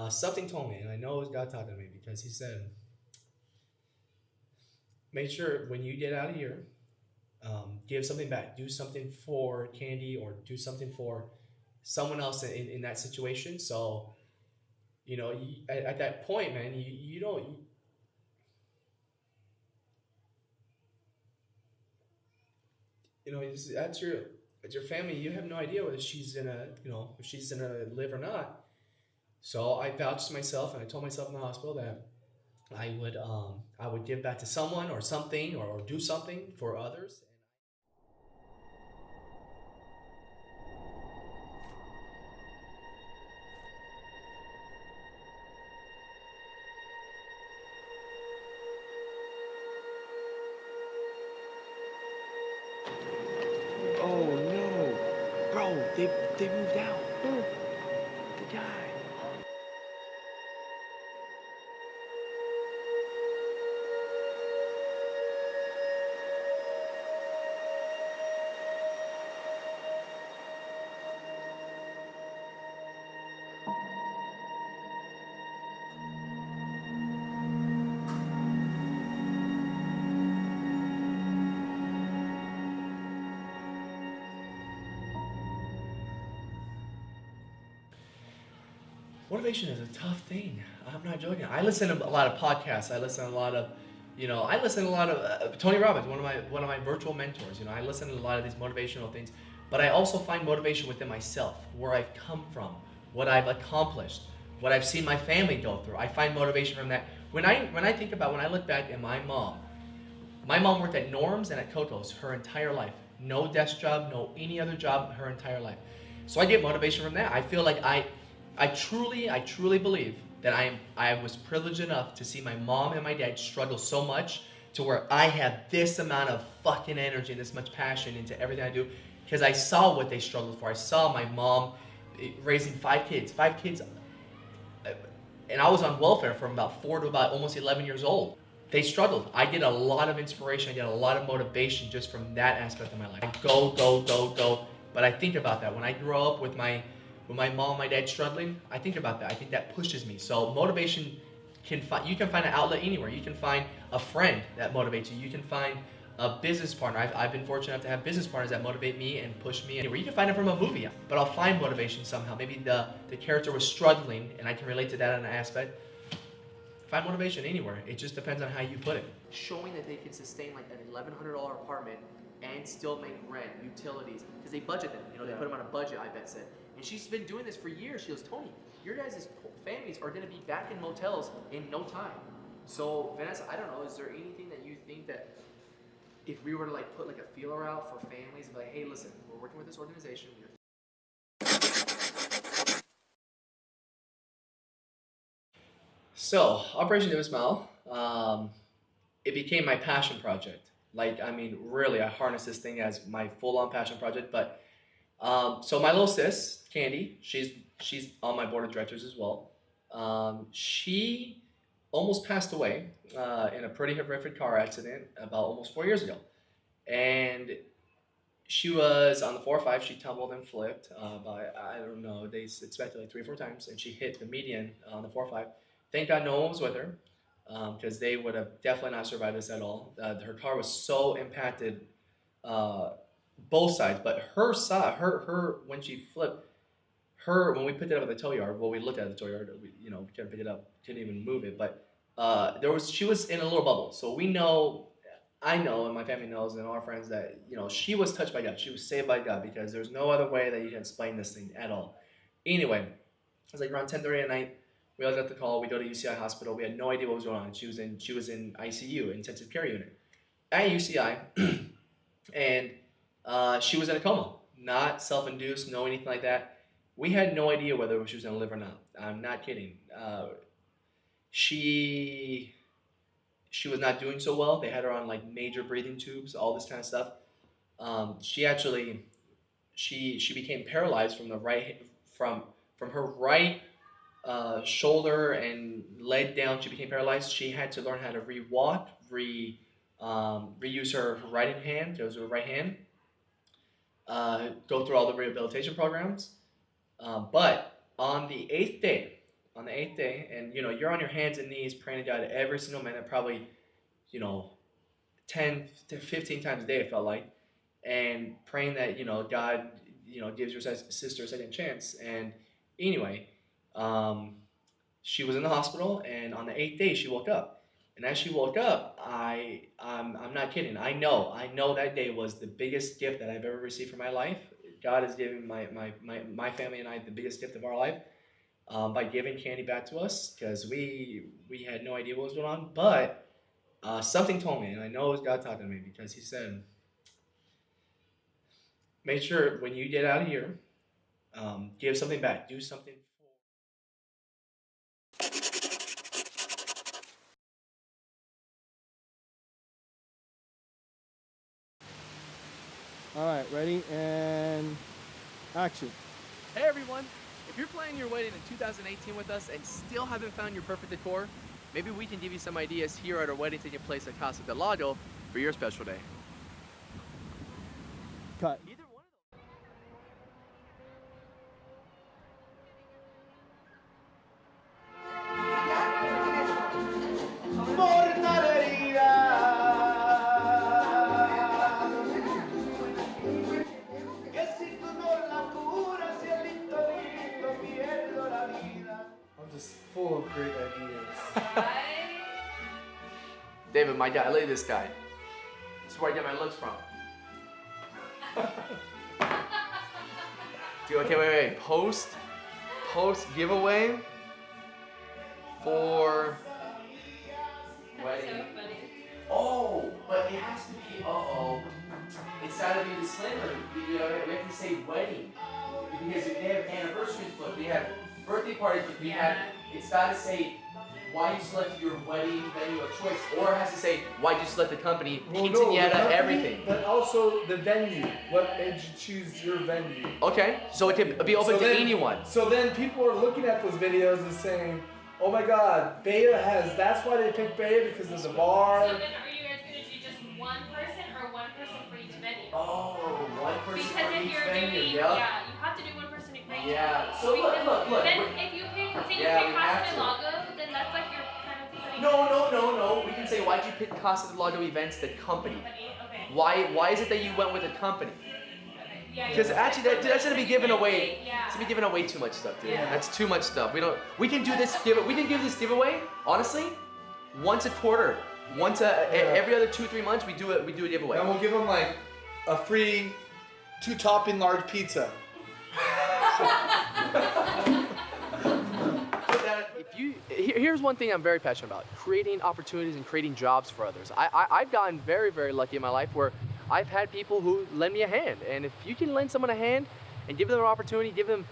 something told me, and I know God talking to me because He said, make sure when you get out of here, give something back, do something for Candy, or do something for someone else in that situation. So, at that point, man, you don't, that's your family. You have no idea whether she's gonna, if she's gonna live or not. So I vouched to myself, and I told myself in the hospital that I would give back to someone or something, or do something for others. Oh no, bro, they moved out. Look, the guy. Motivation is a tough thing. I'm not joking. I listen to a lot of podcasts. I listen to a lot of, I listen to a lot of Tony Robbins, one of my virtual mentors. I listen to a lot of these motivational things, but I also find motivation within myself, where I've come from, what I've accomplished, what I've seen my family go through. I find motivation from that. When I look back at my mom worked at Norm's and at Coco's her entire life. No desk job, no any other job her entire life. So I get motivation from that. I feel like I truly believe that I was privileged enough to see my mom and my dad struggle so much to where I have this amount of fucking energy and this much passion into everything I do, because I saw what they struggled for. I saw my mom raising five kids, and I was on welfare from about 4 to about almost 11 years old. They struggled. I get a lot of inspiration. I get a lot of motivation just from that aspect of my life. Go, go, go, go. But I think about that when I grow up with my mom, my dad struggling. I think about that. I think that pushes me. So motivation you can find an outlet anywhere. You can find a friend that motivates you. You can find a business partner. I've been fortunate enough to have business partners that motivate me and push me anywhere. You can find it from a movie, but I'll find motivation somehow. Maybe the character was struggling and I can relate to that in an aspect. Find motivation anywhere. It just depends on how you put it. Showing that they can sustain like an $1,100 apartment and still make rent, utilities, because they budget them. They put them on a budget, I bet said. And she's been doing this for years. She goes, Tony, your guys' families are going to be back in motels in no time. So Vanessa, I don't know, is there anything that you think that if we were to like put like a feeler out for families, and be like, hey, listen, we're working with this organization. So Operation Never Smile, it became my passion project. Like, I mean, really, I harness this thing as my full-on passion project. But so my little sis, Candy, she's on my board of directors as well. She almost passed away in a pretty horrific car accident about almost 4 years ago, and she was on the 405. She tumbled and flipped by, I don't know, they expected like 3 or 4 times, and she hit the median on the 405. Thank God no one was with her, because they would have definitely not survived this at all. Her car was so impacted, both sides, but her side, her when she flipped, when we picked it up at the tow yard, we looked at the tow yard, we couldn't pick it up, couldn't even move it, but she was in a little bubble. So I know, and my family knows, and our friends, that she was touched by God. She was saved by God, because there's no other way that you can explain this thing at all. Anyway, it was like around 10:30 at night. We all got the call. We go to UCI hospital. We had no idea what was going on. She was in ICU, intensive care unit, at UCI, and she was in a coma, not self-induced, no anything like that. We had no idea whether she was going to live or not. I'm not kidding. She was not doing so well. They had her on like major breathing tubes, all this kind of stuff. She became paralyzed from her right shoulder and leg down. She became paralyzed. She had to learn how to re-walk, reuse her right hand. It was her right hand. Go through all the rehabilitation programs. But on the 8th day, on the 8th day, and you're on your hands and knees praying to God every single minute, probably 10 to 15 times a day, it felt like, and praying that God gives your sister a second chance. And anyway, she was in the hospital, and on the 8th day she woke up. And as she woke up, I'm not kidding. I know that day was the biggest gift that I've ever received from my life. God has given my family and I the biggest gift of our life by giving Candy back to us, because we had no idea what was going on. But something told me, and I know it was God talking to me, because He said, make sure when you get out of here, give something back, do something. All right, ready and action. Hey everyone, if you're planning your wedding in 2018 with us and still haven't found your perfect decor, maybe we can give you some ideas here at our wedding taking place at Casa del Lago for your special day. Cut. Either one of those. I'm just full of great ideas. David, my guy, look at this guy. This is where I get my looks from. Dude, okay, wait. Post giveaway for wedding. So funny. Oh, but it has to be. It's got to be disclaimer. We have to say wedding, because if they have anniversaries booked, we have birthday parties, but we have. It's got to say why you selected your wedding venue of choice, or it has to say why you select the company, quinceañera, everything. But also the venue. What made you choose your venue? Okay, so it can be open to anyone. So then people are looking at those videos and saying, oh my God, Beta that's why they picked Beta, because of the bar. So then are you guys going to do just one person or one person for each venue? Oh, one person Because for if each you're venue, doing, yep. yeah, you have to do one person for each Yeah, venue. so look. Then if you pick, say you Yeah, pick we have Casa to. del Lago, then that's like your kind of putting No. We can say, why'd you pick Casa del Lago Events, the company? Okay. Why is it that you went with a company? Yeah, Because actually, that's gonna be giving away. Yeah. It's gonna be giving away too much stuff, dude. Yeah. That's too much stuff. We can give this giveaway. Honestly, once a quarter, every other 2-3 months, we do a giveaway. And we'll give them like a free 2-topping large pizza. Here's one thing I'm very passionate about: creating opportunities and creating jobs for others. I've gotten very, very lucky in my life where I've had people who lend me a hand, and if you can lend someone a hand and give them an opportunity, give them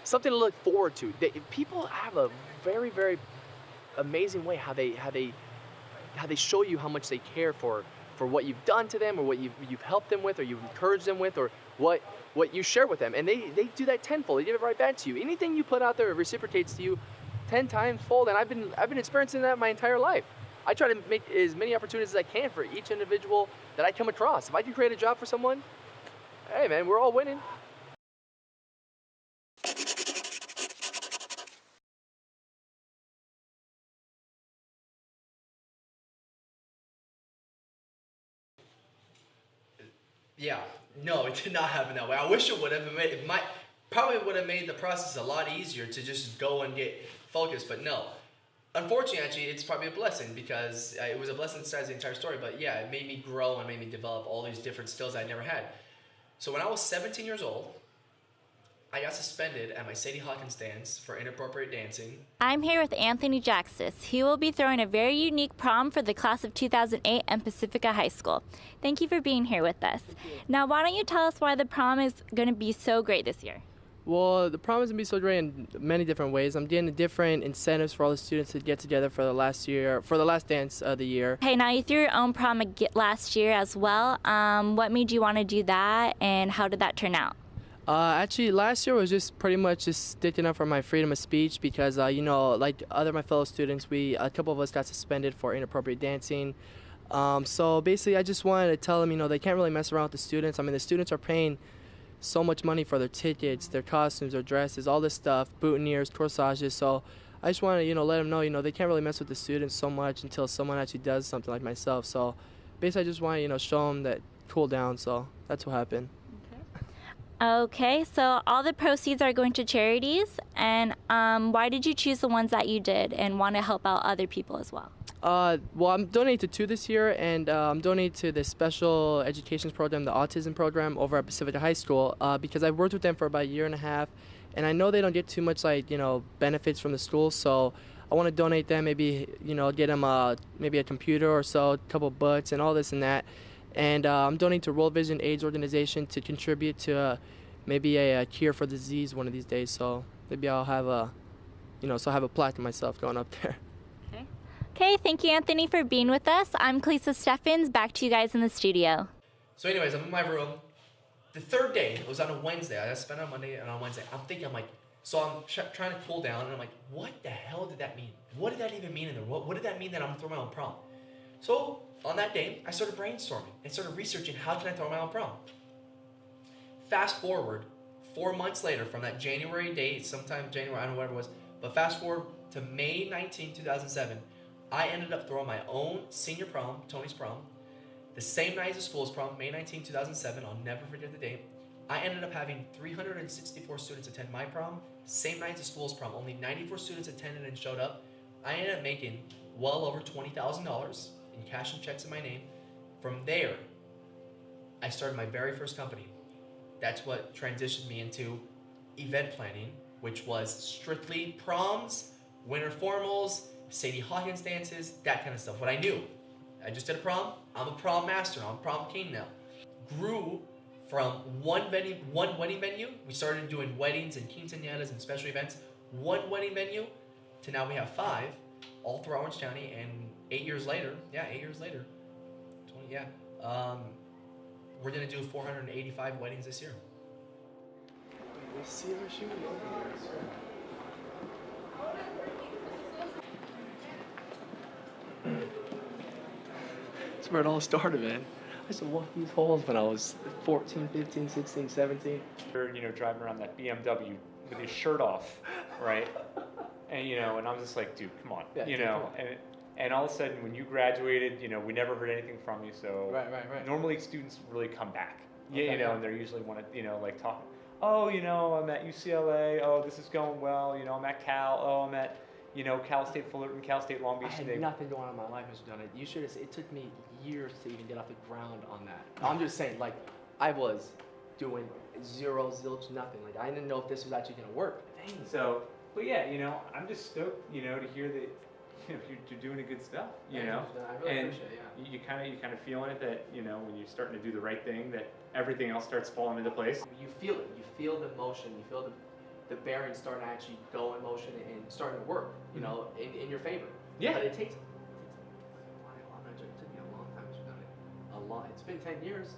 something to look forward to. People have a very, very amazing way how they show you how much they care for what you've done to them, or what you've helped them with, or you've encouraged them with, or what you share with them, and they do that tenfold. They give it right back to you. Anything you put out there reciprocates to you 10 times fold, and I've been experiencing that my entire life. I try to make as many opportunities as I can for each individual that I come across. If I can create a job for someone, hey man, we're all winning. Yeah, no, it did not happen that way. I wish it would have. Probably would have made the process a lot easier to just go and get focused, but no. Unfortunately, actually, it's probably a blessing, because it was a blessing besides the entire story, but yeah, it made me grow and made me develop all these different skills I never had. So when I was 17 years old, I got suspended at my Sadie Hawkins dance for inappropriate dancing. I'm here with Tony Jakstis. He will be throwing a very unique prom for the class of 2008 and Pacifica High School. Thank you for being here with us. Now, why don't you tell us why the prom is going to be so great this year? Well, the prom is going to be so great in many different ways. I'm getting different incentives for all the students to get together for the last dance of the year. Hey, now you threw your own prom last year as well. What made you want to do that, and how did that turn out? Actually, last year was just pretty much just sticking up for my freedom of speech, because, like my fellow students, a couple of us got suspended for inappropriate dancing. So basically, I just wanted to tell them, they can't really mess around with the students. I mean, the students are paying so much money for their tickets, their costumes, their dresses, all this stuff, boutonnieres, corsages. So I just want to, let them know, they can't really mess with the students so much until someone actually does something like myself. So basically I just want to, show them that cool down. So that's what happened. Okay, so all the proceeds are going to charities, and why did you choose the ones that you did and want to help out other people as well? Well, I'm donating to two this year, and I'm donating to the special education program, the autism program over at Pacifica High School, because I've worked with them for about a year and a half, and I know they don't get too much benefits from the school, so I want to donate them, maybe get them maybe a computer or so, a couple books, and all this and that. And I'm donating to World Vision AIDS organization to contribute to maybe a cure for the disease one of these days. So maybe I'll have a plaque to myself going up there. Okay, thank you, Anthony, for being with us. I'm Kalisa Steffens. Back to you guys in the studio. So anyways, I'm in my room. The third day, it was on a Wednesday. I spent on Monday and on Wednesday. I'm trying to cool down, and I'm like, what the hell did that mean? What did that even mean in there? What did that mean that I'm gonna throw my own prom? So on that day, I started brainstorming and started researching how can I throw my own prom. Fast forward 4 months later from that January date, sometime January, I don't know whatever it was, but fast forward to May 19, 2007, I ended up throwing my own senior prom, Tony's prom, the same night as the school's prom, May 19, 2007, I'll never forget the date. I ended up having 364 students attend my prom, same night as the school's prom, only 94 students attended and showed up. I ended up making well over $20,000 in cash and checks in my name. From there, I started my very first company. That's what transitioned me into event planning, which was strictly proms, winter formals, Sadie Hawkins dances, that kind of stuff. What I knew, I just did a prom, I'm a prom master, I'm a prom king now. Grew from one wedding venue, we started doing weddings and quinceañeras and special events, one wedding venue, to now we have 5, all throughout Orange County, and 8 years later, 20, we're gonna do 485 weddings this year. Let's see her shooting over there. That's where it all started, man. I used to walk these halls when I was 14, 15, 16, 17. You're, driving around that BMW with his shirt off, right? And, and I'm just like, dude, come on, and all of a sudden when you graduated, we never heard anything from you, so Right. normally students really come back, Okay. and they're usually want to, like talk, oh, I'm at UCLA, oh, this is going well, I'm at Cal, oh, I'm at, Cal State Fullerton, Cal State Long Beach. I had nothing going on in my life, Mr. Dunn. You should have. It took me years to even get off the ground on that. I'm just saying, I was doing zero, zilch, nothing. I didn't know if this was actually gonna work. Dang. So, but yeah, I'm just stoked, to hear that, you're doing the good stuff, I really appreciate it. Yeah. you kind of feeling it that, when you're starting to do the right thing, that everything else starts falling into place. You feel it. You feel the motion. You feel the bearings starting to actually go in motion and starting to work. In your favor. Yeah. But it takes a while. It took me a long time to do it. A lot. It's been 10 years,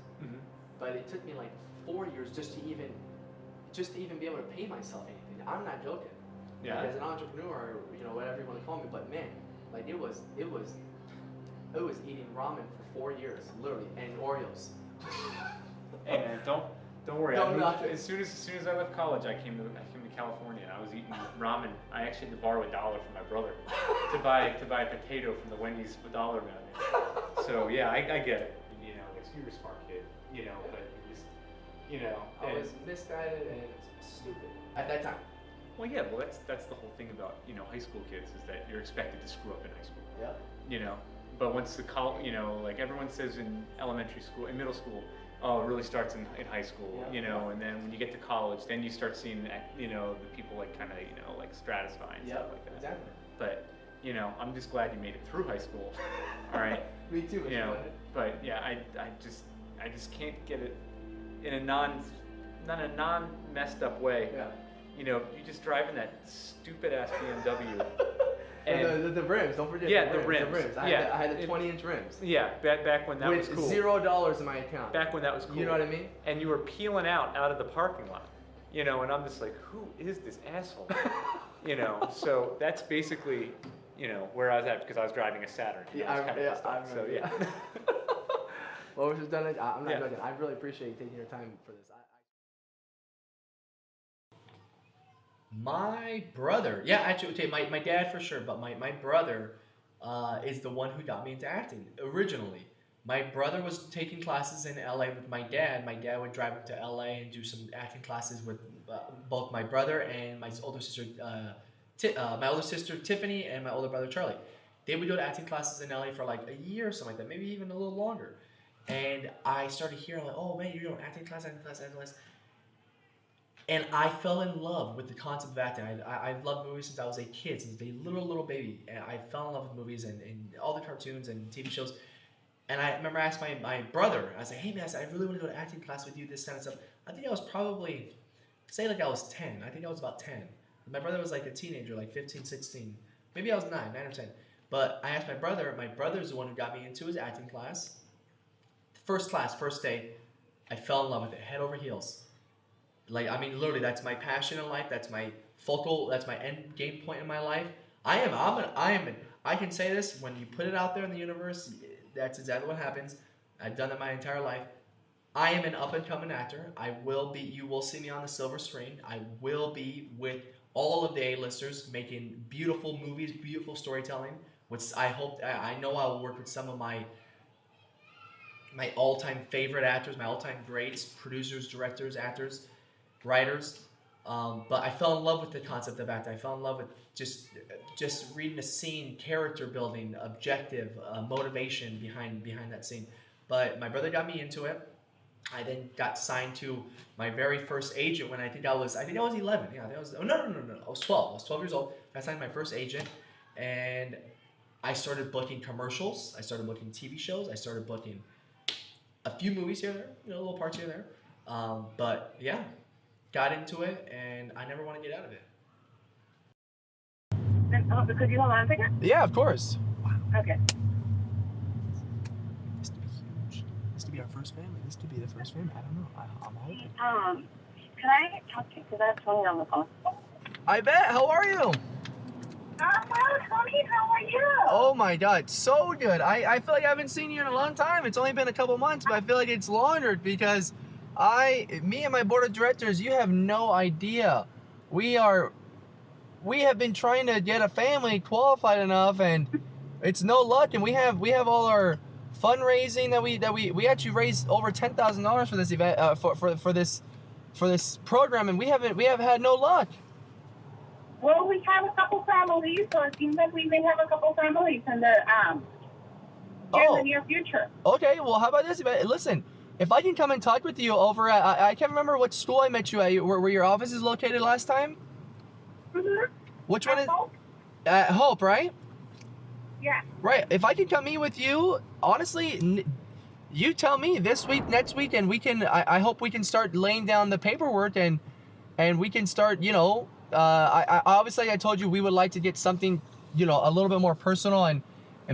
but it took me 4 years just to even be able to pay myself anything. I'm not joking. Yeah. As an entrepreneur, whatever you want to call me, but man, it was eating ramen for 4 years, literally, and Oreos. Hey man, don't worry. No, nothing. As soon as I left college, I came to California. I was eating ramen. I actually had to borrow $1 from my brother to buy a potato from the Wendy's $1 menu. So yeah, I get it. You're a smart kid, but you just, I was misguided and stupid at that time. Well, yeah. Well, that's the whole thing about high school kids is that you're expected to screw up in high school. Yeah. But once the like everyone says in elementary school, in middle school, oh, it really starts in high school, Yeah. and then when you get to college, then you start seeing, the people kind of, stratifying and stuff like that. Exactly. But, I'm just glad you made it through high school. All right. Me too. But yeah, I just can't get it in a not a non-messed up way. Yeah. You just driving that stupid ass BMW. And the rims, don't forget. Yeah, the the rims. rims. I had the 20-inch rims. Yeah, back when that was With cool. $0 in my account. Back when that was cool. You know what I mean? And you were peeling out of the parking lot, and I'm just like, who is this asshole? So that's basically, where I was at because I was driving a Saturn. Yeah, I remember. So yeah. Well, we've just done it. I'm not Yeah. joking. I really appreciate you taking your time for this. My brother, yeah, actually, okay, my dad for sure, but my brother is the one who got me into acting originally. My brother was taking classes in LA with my dad. My dad would drive him to LA and do some acting classes with both my brother and my older sister, Tiffany, and my older brother Charlie. They would go to acting classes in LA for like a year or something like that, maybe even a little longer. And I started hearing like, oh man, you're doing acting class, acting class, acting class. And I fell in love with the concept of acting. I loved movies since I was a kid, since a little baby. And I fell in love with movies and all the cartoons and TV shows. And I remember I asked my brother, I was like, hey man, I really want to go to acting class with you, this kind of stuff. I think I was probably, say like I was 10. I think I was about 10. My brother was like a teenager, like 15, 16. Maybe I was 9 or 10. But I asked my brother's the one who got me into his acting class. First class, first day, I fell in love with it, head over heels. Like, I mean, literally, that's my passion in life. That's my that's my end game point in my life. I can say this, when you put it out there in the universe, that's exactly what happens. I've done it my entire life. I am an up-and-coming actor. You will see me on the silver screen. I will be with all of the A-listers making beautiful movies, beautiful storytelling, which I know I will work with some of my all-time favorite actors, my all-time greats, producers, directors, actors, writers. But I fell in love with the concept of acting. I fell in love with just reading a scene, character building, objective, motivation behind that scene. But my brother got me into it. I then got signed to my very first agent when I think I was 11. Yeah, I was 12. I was 12 years old. I signed my first agent, and I started booking commercials. I started booking TV shows. I started booking a few movies here and there, little parts here and there. But yeah, got into it, and I never want to get out of it. Could you hold on a second? Yeah, of course. Okay. This to be huge. This to be our first family. This to be the first family. I don't know. I'm hoping. Can I talk to you? Because I have Tony on the phone. I bet. How are you? Well, Tony, how are you? Oh my God, so good. I feel like I haven't seen you in a long time. It's only been a couple months, but I feel like it's longer because me and my board of directors, you have no idea. We have been trying to get a family qualified enough, and it's no luck. And we have all our fundraising that we actually raised over $10,000 for this event, for this program, and we have had no luck. Well, we have a couple families, so it seems like we may have a couple families in the in the near future. Okay, well, how about this? Listen, if I can come and talk with you over at, I can't remember what school I met you at, where your office is located last time. Mm-hmm. Which one is? Hope? At Hope, right? Yeah. Right. If I can come meet with you, honestly, you tell me this week, next week, and we can. I hope we can start laying down the paperwork and we can start. I obviously I told you we would like to get something, a little bit more personal and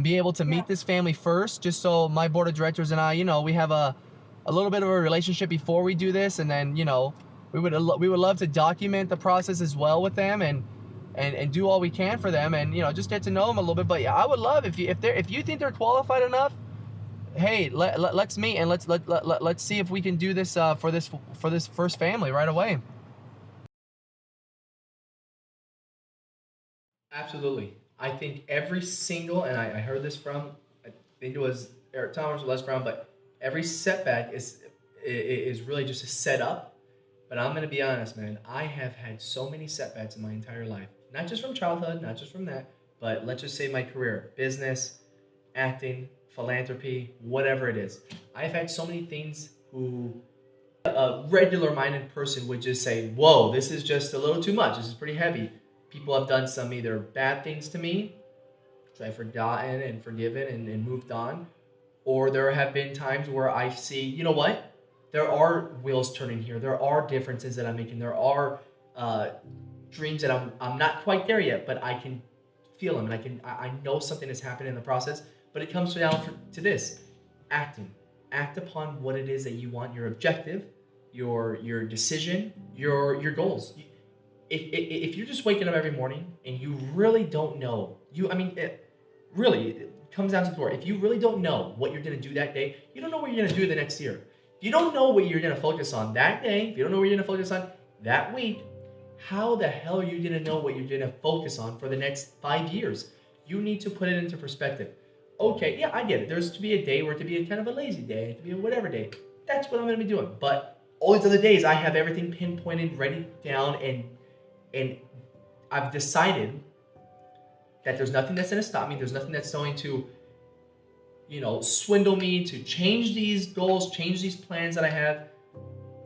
be able to meet this family first, just so my board of directors and I, we have a little bit of a relationship before we do this, and then we would love to document the process as well with them and do all we can for them and just get to know them a little bit. But yeah, I would love if you think they're qualified enough, hey, let's meet and let's see if we can do this for this first family right away. Absolutely. I think every single, and I heard this from, I think it was Eric Thomas or Les Brown, but every setback is really just a setup. But I'm going to be honest, man. I have had so many setbacks in my entire life. Not just from childhood, not just from that, but let's just say my career, business, acting, philanthropy, whatever it is. I've had so many things who a regular-minded person would just say, whoa, this is just a little too much. This is pretty heavy. People have done some either bad things to me, which I've forgotten and forgiven and moved on, or there have been times where I see, you know what? There are wheels turning here. There are differences that I'm making. There are dreams that I'm not quite there yet, but I can feel them, and I know something has happened in the process. But it comes down to this: acting. Act upon what it is that you want, your objective, your decision, your goals. If you're just waking up every morning and you really don't know, it comes down to the core. If you really don't know what you're going to do that day, you don't know what you're going to do the next year. If you don't know what you're going to focus on that day, if you don't know what you're going to focus on that week, How the hell are you gonna know what you're gonna focus on for the next 5 years? You need to put it into perspective. Okay, yeah, I get it. There's to be a day where to be a kind of a lazy day, to be a whatever day. That's what I'm gonna be doing. But all these other days, I have everything pinpointed, ready down, and I've decided that there's nothing that's gonna stop me. There's nothing that's going to, swindle me to change these goals, change these plans that I have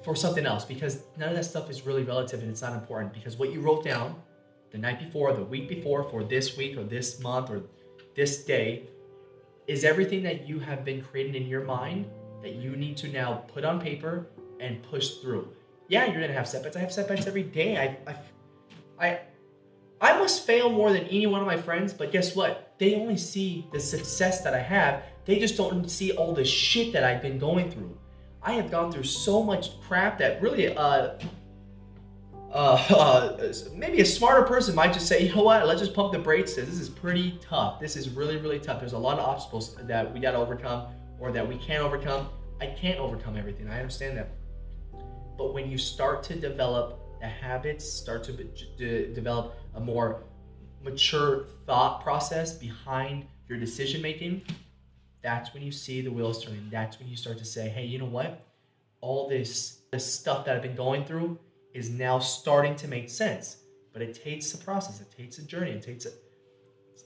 for something else, because none of that stuff is really relative and it's not important, because what you wrote down the night before, the week before, for this week or this month or this day is everything that you have been creating in your mind that you need to now put on paper and push through. Yeah, you're gonna have setbacks. I have setbacks every day. I must fail more than any one of my friends, but guess what? They only see the success that I have. They just don't see all the shit that I've been going through. I have gone through so much crap that really, maybe a smarter person might just say, you know what, let's just pump the brakes. This is pretty tough. This is really, really tough. There's a lot of obstacles that we gotta overcome or that we can't overcome. I can't overcome everything. I understand that. But when you start to develop the habits, start to develop a more mature thought process behind your decision making, that's when you see the wheels turning. That's when you start to say, hey, you know what? All this stuff that I've been going through is now starting to make sense. But it takes a process. It takes a journey. It's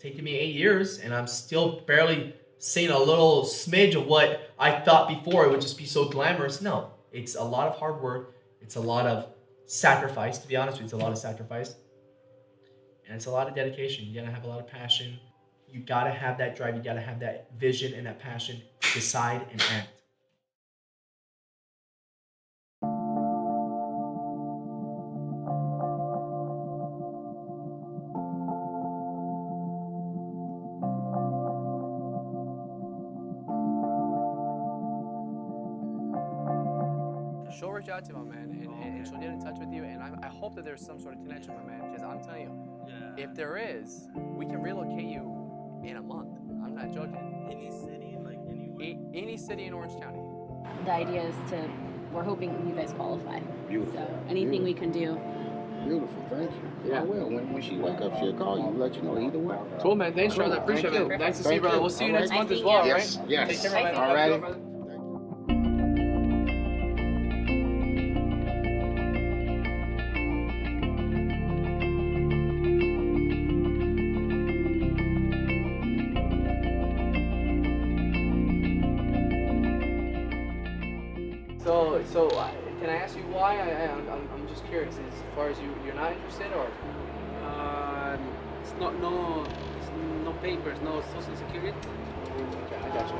taken me 8 years, and I'm still barely seeing a little smidge of what I thought before it would just be so glamorous. No, it's a lot of hard work. It's a lot of sacrifice, to be honest with you. It's a lot of sacrifice. And it's a lot of dedication. You gotta have a lot of passion. You gotta have that drive. You gotta have that vision and that passion to decide and act. She'll reach out to you, my man, and she'll get in touch with you, and I hope that there's some sort of connection, my man, because I'm telling you, if there is, we can relocate you in a month. I'm not joking. Any city, like anywhere? Any city in Orange County. The idea is we're hoping you guys qualify. Beautiful. So anything we can do. Beautiful, thank you. Yeah. I will. When she wake up, she'll call you, let you know either way. Cool, man. Thanks, Charles. I appreciate it. Thank Nice to you. see you, brother. We'll see you next month as well, Yes, right? yes. Take care, man. All righty. Brother. So can I ask you why? I'm just curious. As far as you're not interested, or? It's no papers, no social security. Okay, I got you.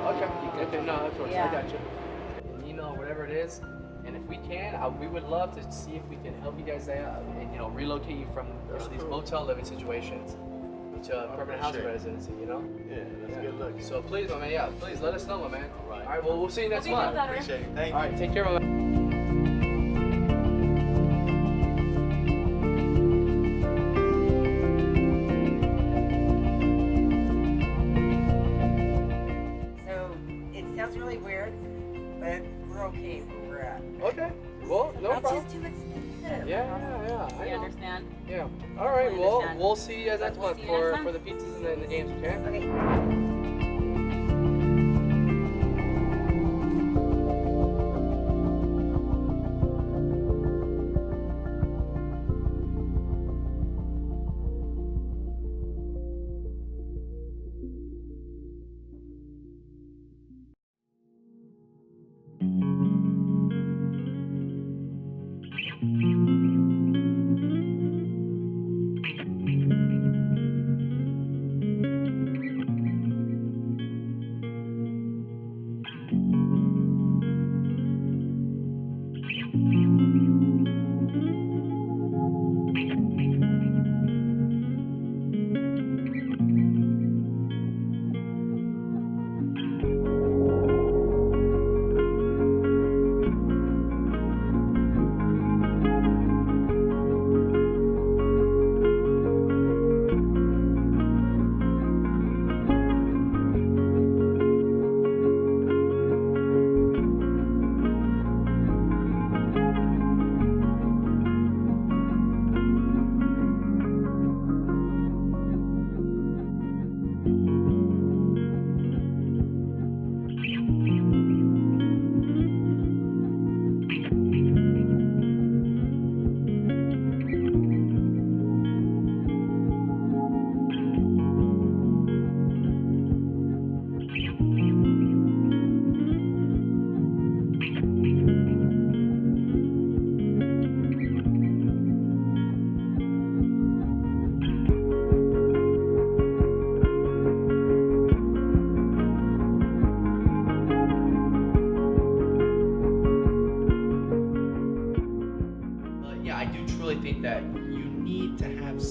Okay, no, of course, I got you. An email, whatever it is, and if we can, we would love to see if we can help you guys out and relocate you from these motel living situations to a permanent housing residency. Yeah, that's good luck. So please, my man, please let us know, my man. All right, well, we'll see you next month. Appreciate it. Thank you. All right, take care, my man. Really weird, but we're okay where we're at. Okay. Well, no That's problem. just too expensive. Yeah. I understand. Yeah. All right. I Well, understand. we'll see you guys next We'll month see you next for the pizzas and the games. Okay. Okay.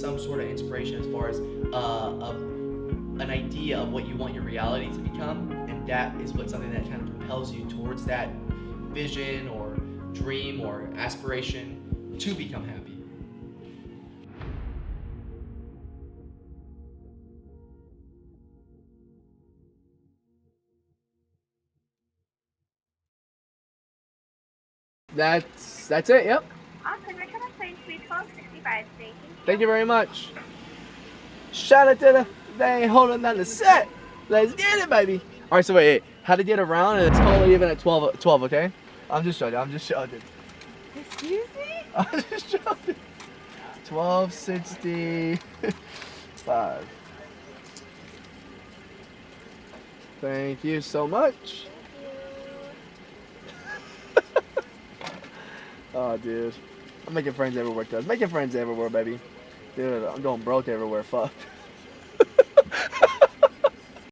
some sort of inspiration as far as an idea of what you want your reality to become, and that is what something that kind of propels you towards that vision or dream or aspiration to become happy. That's it. Yep. Awesome. We're gonna say Suite 1265. Thank you. Thank you very much. Shout out to they ain't holding down the set. Let's get it, baby. All right, so wait, how to get around? And it's totally even at 12, okay? I'm just showing. Excuse me? I'm just joking. 1265. Thank you so much. Oh, dude. I'm making friends everywhere, cuz. Making friends everywhere, baby. Dude, I'm going broke everywhere. Fuck.